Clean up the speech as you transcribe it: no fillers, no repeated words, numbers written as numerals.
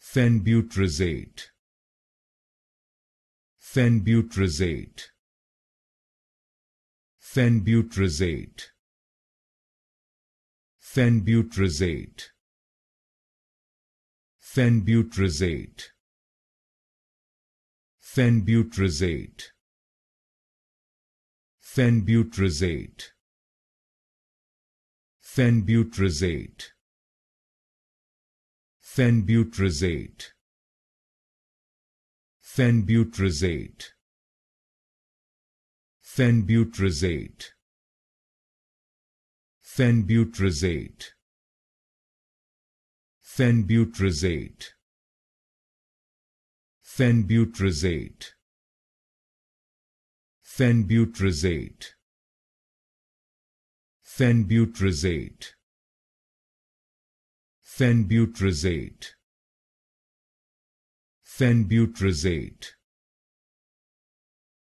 Fenbutrazate. Fenbutrazate. Fenbutrazate. Fenbutrazate. Fenbutrazate. Fenbutrazate. Fenbutrazate. Fenbutrazate. Fenbutrazate. Fenbutrazate. Fenbutrazate. Fenbutrazate. Fenbutrazate. Fenbutrazate. Fenbutrazate. Fenbutrazate. Fenbutrazate. Fenbutrazate.